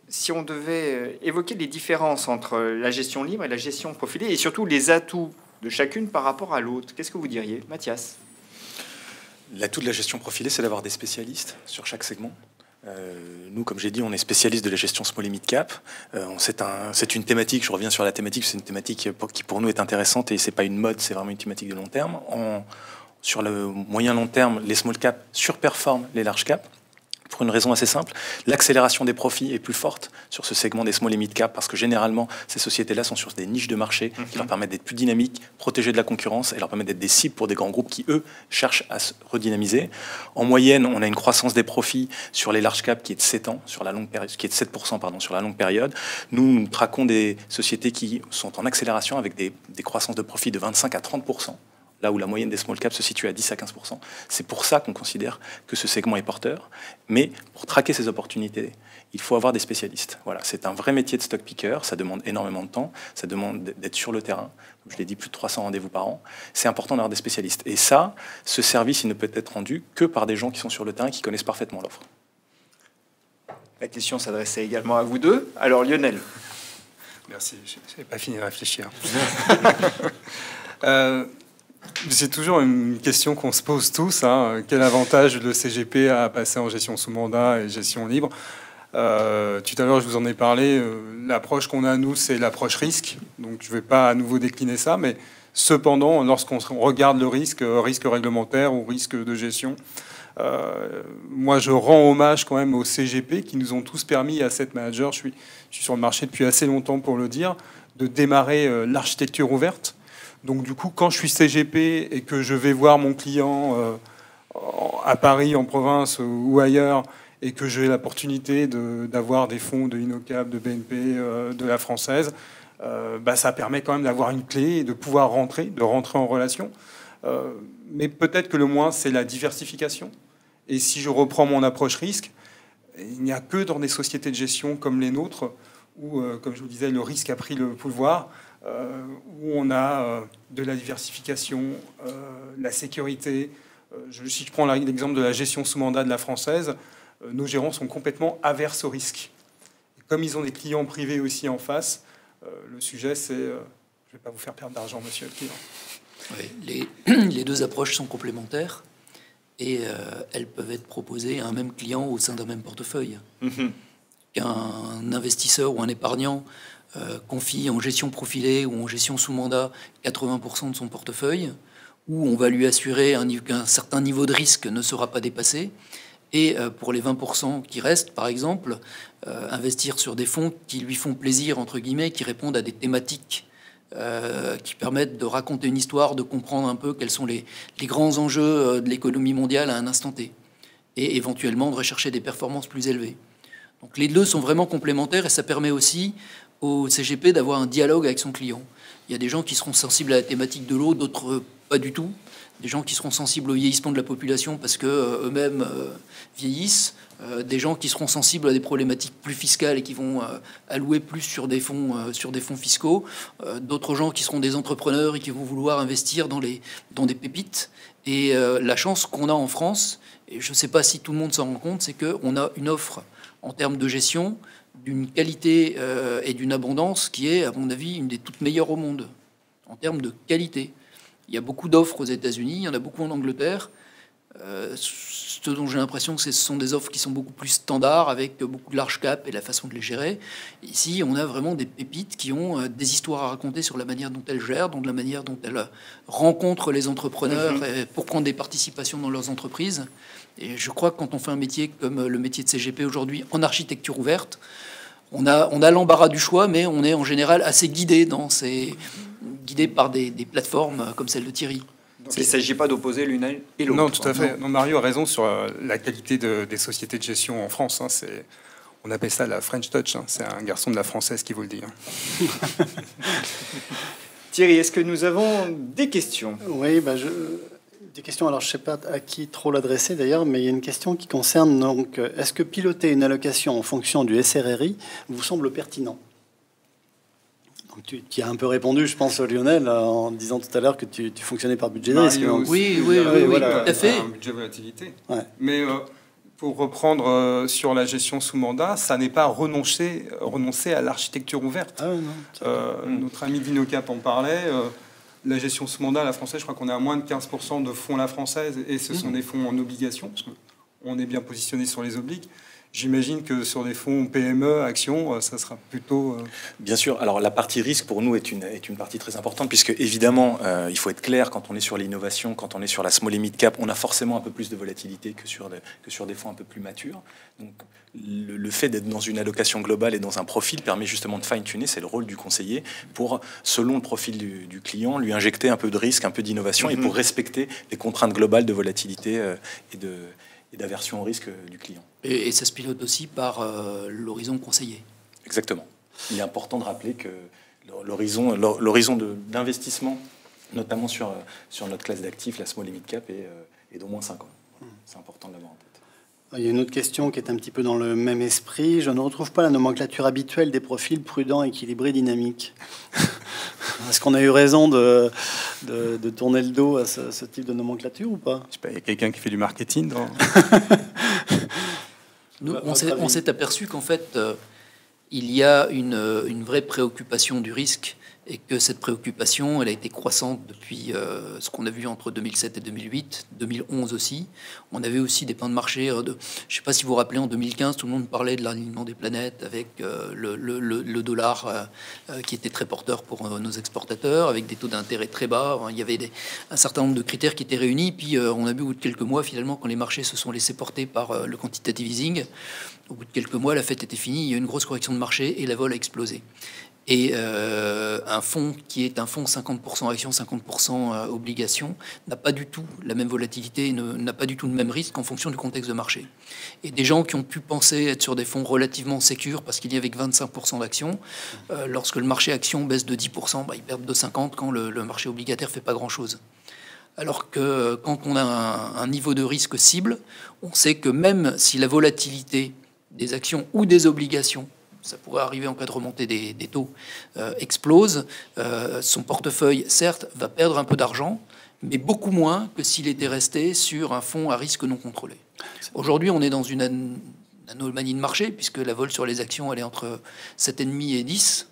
si on devait évoquer les différences entre la gestion libre et la gestion profilée, et surtout les atouts de chacune par rapport à l'autre, qu'est-ce que vous diriez, Mathias? L'atout de la gestion profilée, c'est d'avoir des spécialistes sur chaque segment. Nous, comme j'ai dit, on est spécialiste de la gestion small et mid cap. C'est une thématique, je reviens sur la thématique, c'est une thématique qui pour nous est intéressante et c'est pas une mode, c'est vraiment une thématique de long terme. Sur le moyen long terme, les small cap surperforment les large cap. Pour une raison assez simple, l'accélération des profits est plus forte sur ce segment des small et mid cap parce que généralement, ces sociétés-là sont sur des niches de marché qui leur permettent d'être plus dynamiques, protégées de la concurrence et leur permettent d'être des cibles pour des grands groupes qui, eux, cherchent à se redynamiser. En moyenne, on a une croissance des profits sur les large cap qui est de 7 ans, sur la longue période, qui est de 7%, pardon, sur la longue période. Nous traquons des sociétés qui sont en accélération avec des croissances de profits de 25 à 30%. Là où la moyenne des small caps se situe à 10 à 15%. C'est pour ça qu'on considère que ce segment est porteur. Mais pour traquer ces opportunités, il faut avoir des spécialistes. Voilà, c'est un vrai métier de stock picker, ça demande énormément de temps, ça demande d'être sur le terrain. Comme je l'ai dit, plus de 300 rendez-vous par an. C'est important d'avoir des spécialistes. Et ça, ce service, il ne peut être rendu que par des gens qui sont sur le terrain et qui connaissent parfaitement l'offre. La question s'adressait également à vous deux. Alors Lionel. Merci, je n'ai pas fini de réfléchir. C'est toujours une question qu'on se pose tous. Quel avantage le CGP a à passer en gestion sous mandat et gestion libre? Tout à l'heure, je vous en ai parlé. L'approche qu'on a, nous, c'est l'approche risque. Donc, je ne vais pas à nouveau décliner ça. Mais cependant, lorsqu'on regarde le risque réglementaire ou risque de gestion, moi, je rends hommage quand même aux CGP qui nous ont tous permis, à asset managers, je suis sur le marché depuis assez longtemps pour le dire, de démarrer l'architecture ouverte. Donc du coup, quand je suis CGP et que je vais voir mon client à Paris, en province ou ailleurs, et que j'ai l'opportunité d'avoir des fonds de InnoCap, de BNP, de la Française, ça permet quand même d'avoir une clé et de pouvoir rentrer en relation. Mais peut-être que le moins, c'est la diversification. Et si je reprends mon approche risque, il n'y a que dans des sociétés de gestion comme les nôtres, où, comme je vous disais, le risque a pris le pouvoir, où on a de la diversification, la sécurité. Si je prends l'exemple de la gestion sous mandat de la Française, nos gérants sont complètement averses au risque. Et comme ils ont des clients privés aussi en face, le sujet, c'est, je vais pas vous faire perdre d'argent, monsieur le client. Oui, les deux approches sont complémentaires et elles peuvent être proposées à un même client au sein d'un même portefeuille. Qu'un investisseur ou un épargnant confie en gestion profilée ou en gestion sous mandat 80% de son portefeuille, où on va lui assurer qu'un certain niveau de risque ne sera pas dépassé. Et pour les 20% qui restent, par exemple, investir sur des fonds qui lui font plaisir, entre guillemets, qui répondent à des thématiques qui permettent de raconter une histoire, de comprendre un peu quels sont les grands enjeux de l'économie mondiale à un instant T, et éventuellement de rechercher des performances plus élevées. Donc les deux sont vraiment complémentaires et ça permet aussi au CGP d'avoir un dialogue avec son client. Il y a des gens qui seront sensibles à la thématique de l'eau, d'autres pas du tout. Des gens qui seront sensibles au vieillissement de la population parce que eux-mêmes vieillissent. Des gens qui seront sensibles à des problématiques plus fiscales et qui vont allouer plus sur des fonds fiscaux. D'autres gens qui seront des entrepreneurs et qui vont vouloir investir dans des pépites. Et la chance qu'on a en France, et je ne sais pas si tout le monde s'en rend compte, c'est qu'on a une offre en termes de gestion d'une qualité et d'une abondance qui est, à mon avis, une des toutes meilleures au monde en termes de qualité. Il y a beaucoup d'offres aux États-Unis, il y en a beaucoup en Angleterre. Ce dont j'ai l'impression que ce sont des offres qui sont beaucoup plus standards, avec beaucoup de large cap et la façon de les gérer. Ici, on a vraiment des pépites qui ont des histoires à raconter sur la manière dont elles gèrent, donc la manière dont elles rencontrent les entrepreneurs pour prendre des participations dans leurs entreprises. Et je crois que quand on fait un métier comme le métier de CGP aujourd'hui en architecture ouverte, on a l'embarras du choix, mais on est en général assez guidé par des plateformes comme celle de Thierry. Donc il ne s'agit pas d'opposer l'une et l'autre. Non, tout à fait. Non, Mario a raison sur la qualité des sociétés de gestion en France. Hein. On appelle ça la French Touch. Hein. C'est un garçon de la française qui vous le dit. Hein. Thierry, est-ce que nous avons des questions? Oui, des questions. Alors, je ne sais pas à qui trop l'adresser d'ailleurs, mais il y a une question qui concerne donc, est-ce que piloter une allocation en fonction du SRRI vous semble pertinent? Donc, tu as un peu répondu, je pense, Lionel, en disant tout à l'heure que tu fonctionnais par budget de risque. Oui, voilà. Tout à fait. Un budget volatilité. Ouais. Mais pour reprendre sur la gestion sous mandat, ça n'est pas renoncer à l'architecture ouverte. Ah, non, Notre ami d'Inocap en parlait. La gestion sous mandat, la française, je crois qu'on est à moins de 15% de fonds la française, et ce sont des fonds en obligation, parce qu'on est bien positionné sur les obliques. J'imagine que sur des fonds PME, actions, ça sera plutôt... Bien sûr. Alors, la partie risque, pour nous, est une partie très importante, puisque, évidemment, il faut être clair, quand on est sur l'innovation, quand on est sur la small et mid cap, on a forcément un peu plus de volatilité que sur des fonds un peu plus matures. Donc, le fait d'être dans une allocation globale et dans un profil permet justement de fine-tuner, c'est le rôle du conseiller, pour, selon le profil du client, lui injecter un peu de risque, un peu d'innovation, et pour respecter les contraintes globales de volatilité et d'aversion au risque du client. Et ça se pilote aussi par l'horizon conseillé. Exactement. Il est important de rappeler que l'horizon d'investissement, notamment sur notre classe d'actifs, la small et mid cap, est d'au moins 5 ans. C'est important de l'avoir en tête. Il y a une autre question qui est un petit peu dans le même esprit. Je ne retrouve pas la nomenclature habituelle des profils prudents, équilibrés, dynamiques. Est-ce qu'on a eu raison de tourner le dos à ce type de nomenclature ou pas? Je sais pas, il y a quelqu'un qui fait du marketing dans... Nous, on s'est aperçu qu'en fait, il y a une vraie préoccupation du risque, et que cette préoccupation, elle a été croissante depuis ce qu'on a vu entre 2007 et 2008, 2011 aussi. On avait aussi des points de marché. Je ne sais pas si vous vous rappelez, en 2015, tout le monde parlait de l'alignement des planètes avec le dollar qui était très porteur pour nos exportateurs, avec des taux d'intérêt très bas. Il y avait un certain nombre de critères qui étaient réunis. Puis on a vu au bout de quelques mois, finalement, quand les marchés se sont laissés porter par le quantitative easing, au bout de quelques mois, la fête était finie. Il y a eu une grosse correction de marché et la vol a explosé. Et un fonds qui est un fonds 50% actions, 50% obligations n'a pas du tout la même volatilité, n'a pas du tout le même risque en fonction du contexte de marché. Et des gens qui ont pu penser être sur des fonds relativement sécures parce qu'il n'y avait que 25% d'actions, lorsque le marché action baisse de 10%, ils perdent de 50% quand le marché obligataire fait pas grand-chose. Alors que quand on a un niveau de risque cible, on sait que même si la volatilité des actions ou des obligations, ça pourrait arriver en cas de remontée des taux, explose, son portefeuille, certes, va perdre un peu d'argent, mais beaucoup moins que s'il était resté sur un fonds à risque non contrôlé. Aujourd'hui, on est dans une anomalie de marché, puisque la vol sur les actions, elle est entre 7,5 et 10.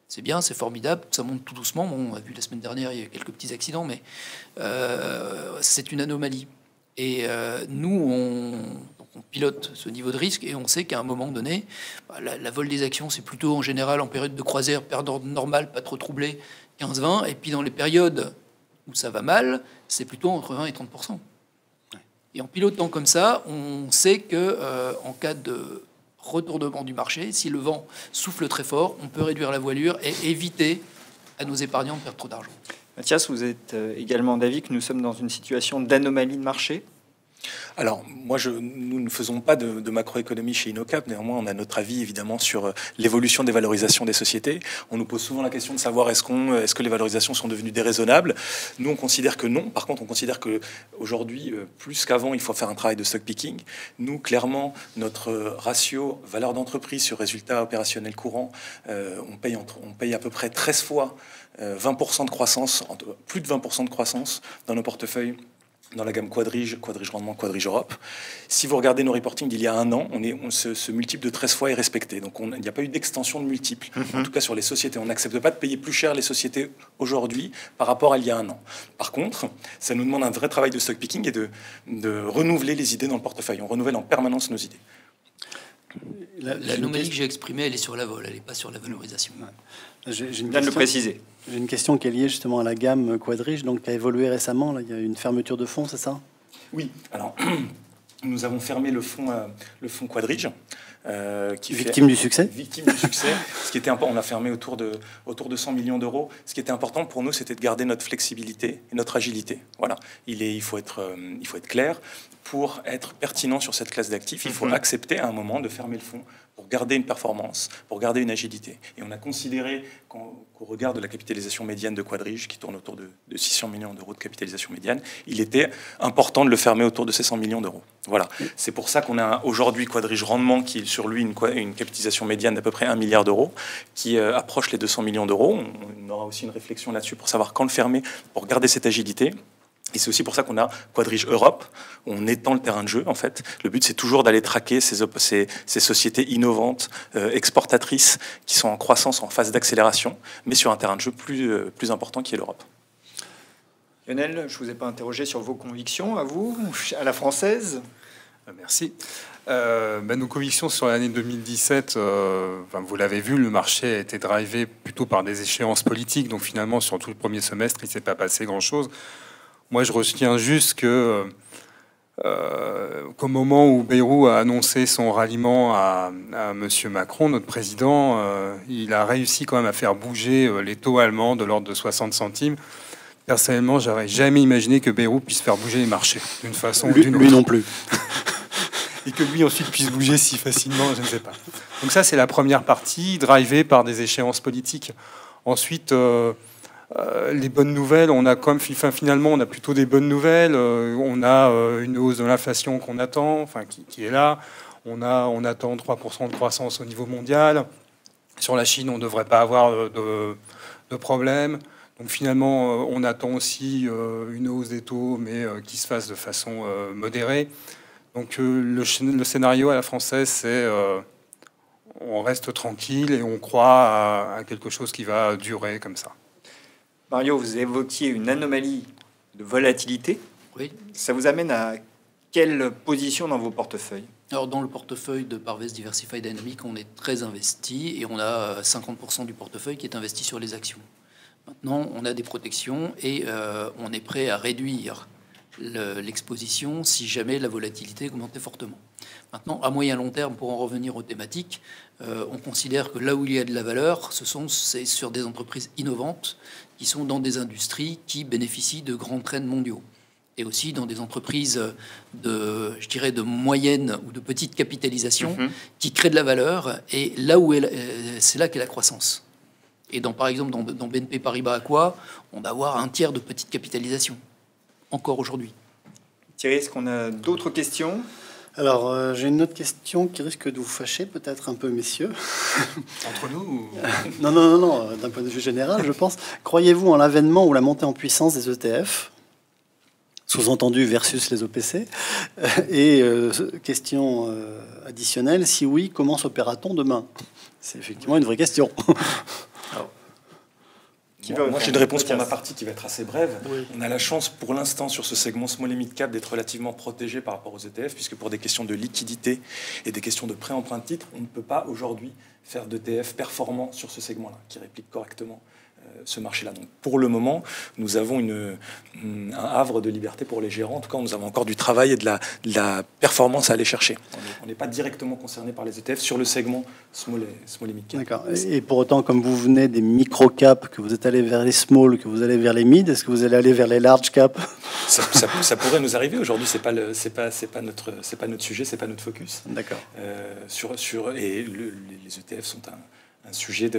C'est bien, c'est formidable, ça monte tout doucement. Bon, on a vu la semaine dernière, il y a eu quelques petits accidents, mais c'est une anomalie. Et nous, on pilote ce niveau de risque et on sait qu'à un moment donné, la vol des actions, c'est plutôt en général en période de croisière, période normale, pas trop troublée, 15-20. Et puis dans les périodes où ça va mal, c'est plutôt entre 20 et 30%. Et en pilotant comme ça, on sait que en cas de retournement du marché, si le vent souffle très fort, on peut réduire la voilure et éviter à nos épargnants de perdre trop d'argent. Mathias, vous êtes également d'avis que nous sommes dans une situation d'anomalie de marché? Alors, nous ne faisons pas de macroéconomie chez InnoCap. Néanmoins, on a notre avis, évidemment, sur l'évolution des valorisations des sociétés. On nous pose souvent la question de savoir est-ce que les valorisations sont devenues déraisonnables. Nous, on considère que non. Par contre, on considère qu'aujourd'hui, plus qu'avant, il faut faire un travail de stock picking. Nous, clairement, notre ratio valeur d'entreprise sur résultat opérationnel courant, on paye à peu près 13 fois 20% de croissance, plus de 20% de croissance dans nos portefeuilles, dans la gamme Quadrige Rendement, Quadrige Europe. Si vous regardez nos reportings d'il y a un an, ce multiple de 13 fois est respecté. Donc il n'y a pas eu d'extension de multiple. En tout cas sur les sociétés. On n'accepte pas de payer plus cher les sociétés aujourd'hui par rapport à il y a un an. Par contre, ça nous demande un vrai travail de stock picking et de renouveler les idées dans le portefeuille. On renouvelle en permanence nos idées. L'anomalie que j'ai exprimée, elle est sur la vol, elle n'est pas sur la valorisation. Ouais. Je viens de le préciser. J'ai une question qui est liée justement à la gamme Quadrige, donc qui a évolué récemment. Là, il y a une fermeture de fonds, c'est ça? Oui. Alors, nous avons fermé le fonds Quadrige. Victime du succès. Victime du succès. Ce qui était important, on l'a fermé autour de 100 millions d'euros. Ce qui était important pour nous, c'était de garder notre flexibilité et notre agilité. Voilà. Il faut être clair. Pour être pertinent sur cette classe d'actifs, il faut accepter à un moment de fermer le fonds pour garder une performance, pour garder une agilité. Et on a considéré qu'au regard de la capitalisation médiane de Quadrige, qui tourne autour de 600 millions d'euros de capitalisation médiane, il était important de le fermer autour de ces 100 millions d'euros. Voilà. C'est pour ça qu'on a aujourd'hui Quadrige Rendement, qui est sur lui une capitalisation médiane d'à peu près 1 milliard d'euros, qui approche les 200 millions d'euros. On aura aussi une réflexion là-dessus pour savoir quand le fermer, pour garder cette agilité. Et c'est aussi pour ça qu'on a Quadrige Europe, où on étend le terrain de jeu, en fait. Le but, c'est toujours d'aller traquer ces sociétés innovantes, exportatrices, qui sont en croissance, en phase d'accélération, mais sur un terrain de jeu plus important qui est l'Europe. Lionel, je ne vous ai pas interrogé sur vos convictions, à vous, à la française. Merci. Nos convictions sur l'année 2017, vous l'avez vu, le marché a été drivé plutôt par des échéances politiques. Donc finalement, sur tout le premier semestre, il ne s'est pas passé grand-chose. Moi, je retiens juste qu'au moment où Bayrou a annoncé son ralliement à M. Macron, notre président, il a réussi quand même à faire bouger les taux allemands de l'ordre de 60 centimes. Personnellement, j'aurais jamais imaginé que Bayrou puisse faire bouger les marchés d'une façon ou d'une autre. Lui non plus. Et que lui ensuite puisse bouger si facilement, je ne sais pas. Donc ça, c'est la première partie, drivée par des échéances politiques. Ensuite... les bonnes nouvelles, on a finalement, on a plutôt des bonnes nouvelles. On a une hausse de l'inflation qu'on attend, qui est là. On attend 3% de croissance au niveau mondial. Sur la Chine, on ne devrait pas avoir de problème. Donc finalement, on attend aussi une hausse des taux, mais qui se fasse de façon modérée. Donc le scénario à la française, c'est on reste tranquille et on croit à quelque chose qui va durer comme ça. Mario, vous évoquiez une anomalie de volatilité. Oui. Ça vous amène à quelle position dans vos portefeuilles? Alors, dans le portefeuille de Parvest Diversified Dynamics, on est très investi et on a 50% du portefeuille qui est investi sur les actions. Maintenant, on a des protections et on est prêt à réduire l'exposition si jamais la volatilité augmentait fortement. Maintenant, à moyen long terme, pour en revenir aux thématiques, on considère que là où il y a de la valeur, c'est sur des entreprises innovantes qui sont dans des industries qui bénéficient de grands trends mondiaux. Et aussi dans des entreprises de moyenne ou de petite capitalisation qui créent de la valeur. Et là où c'est là qu'est la croissance. Et par exemple, dans BNP Paribas Aqua, on va avoir un tiers de petite capitalisation, encore aujourd'hui. Thierry, est-ce qu'on a d'autres questions? Alors, j'ai une autre question qui risque de vous fâcher, peut-être un peu, messieurs. Entre nous ou... Non, d'un point de vue général, je pense. Croyez-vous en l'avènement ou la montée en puissance des ETF, sous-entendu versus les OPC? Et question additionnelle, si oui, comment s'opérera-t-on demain? C'est effectivement une vraie question. Alors, Moi, j'ai une réponse pour ma partie qui va être assez brève. Oui. On a la chance, pour l'instant, sur ce segment small et mid cap, d'être relativement protégé par rapport aux ETF, puisque pour des questions de liquidité et des questions de prêt-emprunt de titre, on ne peut pas aujourd'hui faire d'ETF performant sur ce segment-là, qui réplique correctement ce marché-là. Donc, pour le moment, nous avons un havre de liberté pour les gérants. En tout cas, nous avons encore du travail et de la performance à aller chercher. On n'est pas directement concerné par les ETF sur le segment small et mid cap. D'accord. Et pour autant, comme vous venez des micro-caps, que vous êtes allé vers les small, que vous allez vers les mid, est-ce que vous allez aller vers les large caps? Ça pourrait nous arriver. Aujourd'hui, c'est pas notre sujet, c'est pas notre focus. D'accord. Les ETF sont un sujet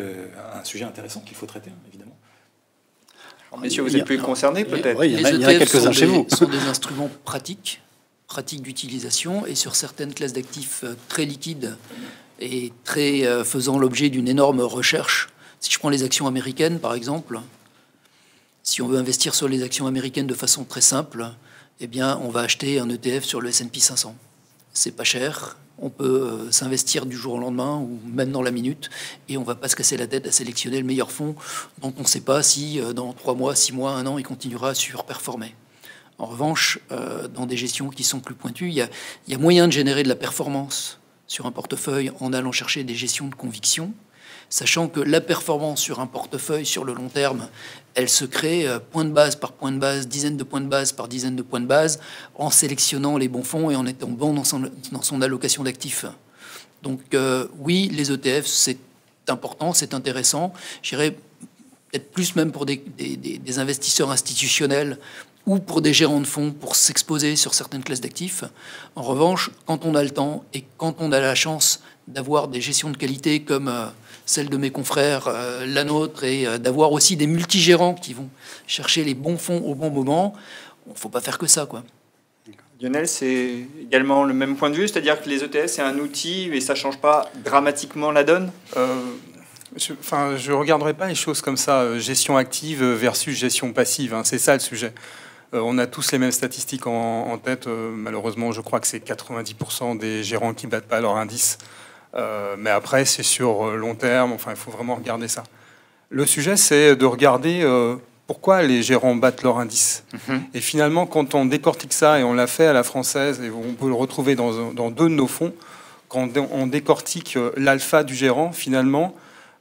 intéressant qu'il faut traiter, évidemment. Alors, messieurs, vous êtes plus concernés peut-être? Oui, il y en a quelques-uns chez vous. Sont des instruments pratiques d'utilisation, et sur certaines classes d'actifs très liquides et très faisant l'objet d'une énorme recherche. Si je prends les actions américaines, par exemple, si on veut investir sur les actions américaines de façon très simple, eh bien, on va acheter un ETF sur le S&P 500. C'est pas cher. On peut s'investir du jour au lendemain ou même dans la minute, et on ne va pas se casser la tête à sélectionner le meilleur fonds dont on ne sait pas si dans 3 mois, 6 mois, 1 an, il continuera à surperformer. En revanche, dans des gestions qui sont plus pointues, il y a moyen de générer de la performance sur un portefeuille en allant chercher des gestions de conviction, sachant que la performance sur un portefeuille sur le long terme, elle se crée point de base par point de base, dizaines de points de base par dizaines de points de base, en sélectionnant les bons fonds et en étant bon dans son allocation d'actifs. Donc oui, les ETF, c'est important, c'est intéressant. Je dirais peut-être plus même pour des investisseurs institutionnels ou pour des gérants de fonds pour s'exposer sur certaines classes d'actifs. En revanche, quand on a le temps et quand on a la chance d'avoir des gestions de qualité comme celle de mes confrères, la nôtre, et d'avoir aussi des multigérants qui vont chercher les bons fonds au bon moment, il ne faut pas faire que ça, quoi. Lionel, c'est également le même point de vue, c'est-à-dire que les ETF, c'est un outil, mais ça ne change pas dramatiquement la donne? Je ne regarderai pas les choses comme ça, gestion active versus gestion passive, hein, c'est ça le sujet. On a tous les mêmes statistiques en tête. Malheureusement, je crois que c'est 90% des gérants qui ne battent pas leur indice. Mais après, c'est sur long terme. Enfin, il faut vraiment regarder ça. Le sujet, c'est de regarder pourquoi les gérants battent leur indice. Et finalement, quand on décortique ça, et on l'a fait à la française, et on peut le retrouver dans 2 de nos fonds, quand on décortique l'alpha du gérant, finalement,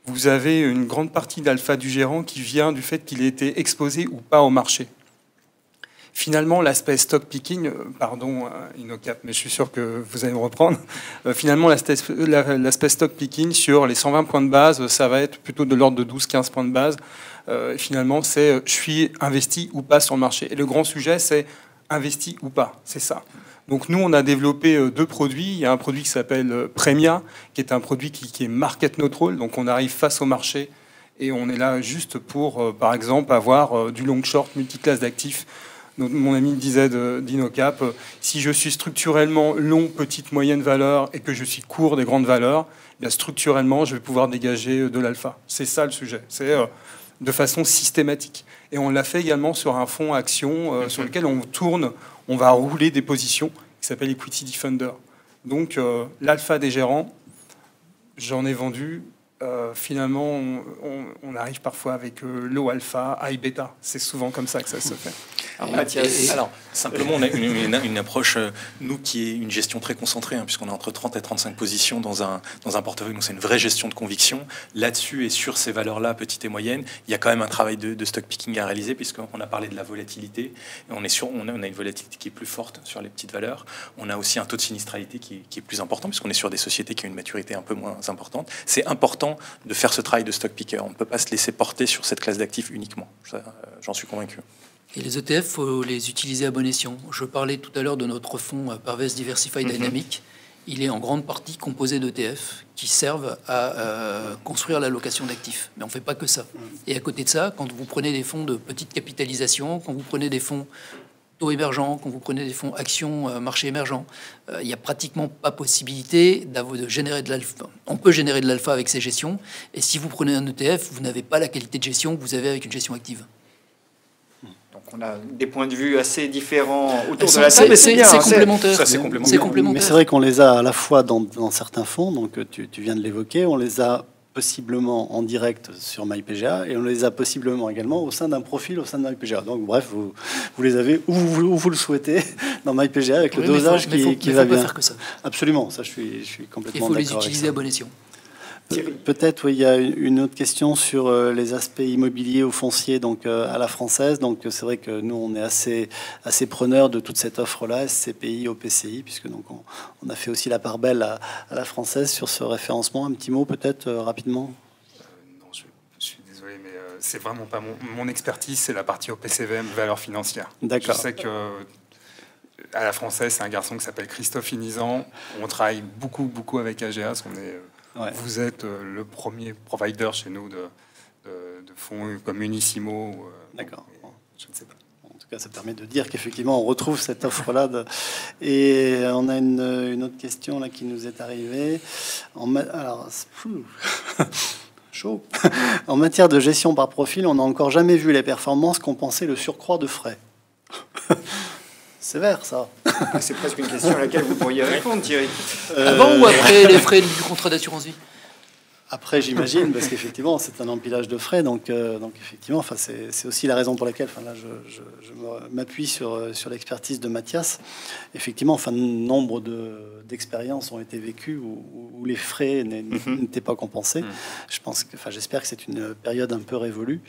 vous avez une grande partie d'alpha du gérant qui vient du fait qu'il ait été exposé ou pas au marché. Finalement, l'aspect stock picking, pardon, InnoCap, mais je suis sûr que vous allez me reprendre. Finalement, l'aspect stock picking sur les 120 points de base, ça va être plutôt de l'ordre de 12-15 points de base. Finalement, c'est je suis investi ou pas sur le marché. Et le grand sujet, c'est investi ou pas. C'est ça. Donc nous, on a développé 2 produits. Il y a un produit qui s'appelle Premia, qui est un produit qui est market neutral. Donc on arrive face au marché et on est là juste pour, par exemple, avoir du long short multiclasse d'actifs. Donc, mon ami disait d'InnoCap, si je suis structurellement long, petite, moyenne valeur et que je suis court des grandes valeurs, eh bien structurellement, je vais pouvoir dégager de l'alpha. C'est ça le sujet. C'est de façon systématique. Et on l'a fait également sur un fonds action sur lequel on va rouler des positions qui s'appelle Equity Defender. Donc l'alpha des gérants, j'en ai vendu. Finalement, on arrive parfois avec low alpha, high bêta. C'est souvent comme ça que ça se fait. Alors, simplement, on a une approche, nous, qui est une gestion très concentrée, puisqu'on a entre 30 et 35 positions dans un portefeuille. Donc, c'est une vraie gestion de conviction. Là-dessus et sur ces valeurs-là, petites et moyennes, il y a quand même un travail de stock picking à réaliser, puisqu'on a parlé de la volatilité. Et on a une volatilité qui est plus forte sur les petites valeurs. On a aussi un taux de sinistralité qui est plus important, puisqu'on est sur des sociétés qui ont une maturité un peu moins importante. C'est important de faire ce travail de stock picker. On ne peut pas se laisser porter sur cette classe d'actifs uniquement. J'en suis convaincu. Et les ETF, il faut les utiliser à bon escient. Je parlais tout à l'heure de notre fonds Parvest Diversified Dynamic. Il est en grande partie composé d'ETF qui servent à construire l'allocation d'actifs. Mais on ne fait pas que ça. Et à côté de ça, quand vous prenez des fonds de petite capitalisation, quand vous prenez des fonds taux émergents, quand vous prenez des fonds actions marché émergent, il n'y a pratiquement pas possibilité de générer de l'alpha. On peut générer de l'alpha avec ces gestions. Et si vous prenez un ETF, vous n'avez pas la qualité de gestion que vous avez avec une gestion active. Donc on a des points de vue assez différents autour de la table, mais c'est bien. C'est complémentaire. Ça, c'est complémentaire. Mais c'est vrai qu'on les a à la fois dans certains fonds, donc tu viens de l'évoquer, on les a possiblement en direct sur MyPGA et on les a possiblement également au sein d'un profil au sein de MyPGA. Donc bref, vous les avez où vous le souhaitez dans MyPGA avec le dosage qui va bien. Pas faire que ça. Absolument, ça je suis complètement d'accord. Il faut les utiliser à bon escient. Peut-être, oui, il y a une autre question sur les aspects immobiliers ou fonciers, donc à la française. Donc c'est vrai que nous, on est assez preneurs de toute cette offre-là, SCPI, OPCI, puisque donc on a fait aussi la part belle à la française sur ce référencement. Un petit mot peut-être rapidement. Non, je suis désolé, mais c'est vraiment pas mon expertise. C'est la partie OPCVM, valeur financière. D'accord. Je sais que à la française, c'est un garçon qui s'appelle Christophe Inizan. On travaille beaucoup avec AGAS. Vous êtes le premier provider chez nous de fonds comme Unissimo. D'accord. Je ne sais pas. En tout cas, ça permet de dire qu'effectivement, on retrouve cette offre-là. Et on a une autre question là qui nous est arrivée. Alors, chaud. En matière de gestion par profil, on n'a encore jamais vu les performances compenser le surcroît de frais. Sévère, ça. C'est presque une question à laquelle vous pourriez répondre, Thierry. Avant ou après les frais du contrat d'assurance vie? Après, j'imagine, parce qu'effectivement, c'est un empilage de frais. Donc effectivement, enfin, c'est aussi la raison pour laquelle, enfin, là, je m'appuie sur l'expertise de Mathias. Effectivement, enfin, nombre d'expériences ont été vécues où les frais n'étaient pas compensés. Je pense que, enfin, j'espère que c'est une période un peu révolue.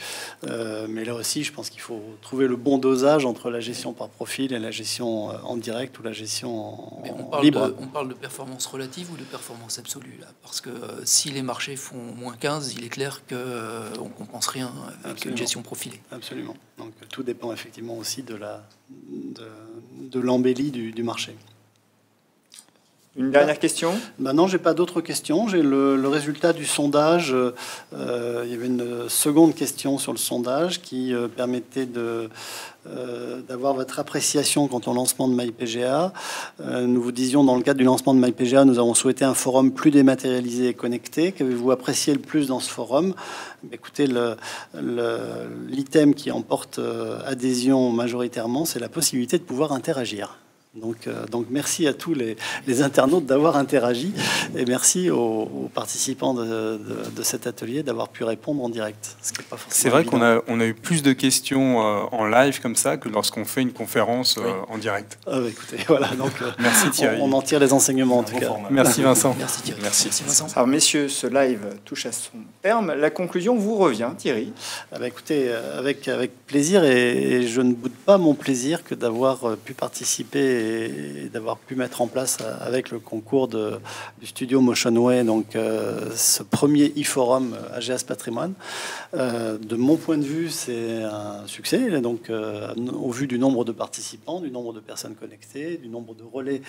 Mais là aussi, je pense qu'il faut trouver le bon dosage entre la gestion par profil et la gestion en direct ou la gestion en libre. On parle de performance relative ou de performance absolue, là? Parce que si les marchés font moins 15, il est clair qu'on ne compense rien avec une gestion profilée. Absolument. Donc tout dépend effectivement aussi de l'embellie du marché. Une dernière question? Non, j'ai pas d'autres questions. J'ai le résultat du sondage. Il y avait une seconde question sur le sondage qui permettait d'avoir votre appréciation quant au lancement de MyPGA. Nous vous disions, dans le cadre du lancement de MyPGA, nous avons souhaité un forum plus dématérialisé et connecté. Qu'avez-vous apprécié le plus dans ce forum? Écoutez, l'item qui emporte adhésion majoritairement, c'est la possibilité de pouvoir interagir. Donc merci à tous les internautes d'avoir interagi et merci aux participants de cet atelier d'avoir pu répondre en direct. C'est vrai qu'on a eu plus de questions en live comme ça que lorsqu'on fait une conférence en direct. Écoutez, voilà, donc merci Thierry. On en tire les enseignements en tout cas. Merci Vincent. Merci Thierry. Merci Vincent. Alors messieurs, ce live touche à son terme. La conclusion vous revient, Thierry. Écoutez, avec plaisir et je ne boude pas mon plaisir que d'avoir pu participer et d'avoir pu mettre en place avec le concours du studio Motionway donc ce premier e-forum AGAS Patrimoine. De mon point de vue, c'est un succès. Donc, au vu du nombre de participants, du nombre de personnes connectées, du nombre de relais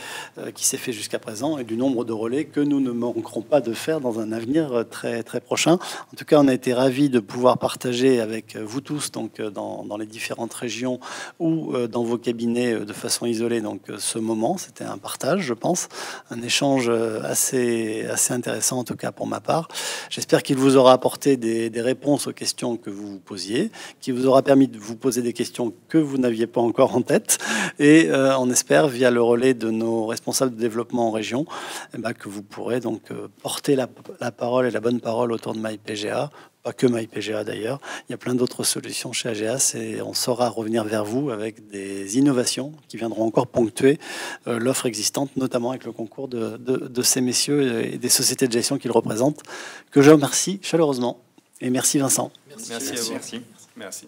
qui s'est fait jusqu'à présent et du nombre de relais que nous ne manquerons pas de faire dans un avenir très très prochain. En tout cas, on a été ravis de pouvoir partager avec vous tous donc dans les différentes régions ou dans vos cabinets de façon isolée donc ce moment. C'était un partage, je pense, un échange assez intéressant en tout cas pour ma part. J'espère qu'il vous aura apporté des réponses aux questions que vous vous posiez, qui vous aura permis de vous poser des questions que vous n'aviez pas encore en tête et on espère via le relais de nos responsables de développement en région que vous pourrez donc porter la parole et la bonne parole autour de MyPGA. Pas que MyPGA d'ailleurs, il y a plein d'autres solutions chez AGAS et on saura revenir vers vous avec des innovations qui viendront encore ponctuer l'offre existante, notamment avec le concours de ces messieurs et des sociétés de gestion qu'ils représentent, que je remercie chaleureusement. Et merci Vincent. Merci à vous. Merci.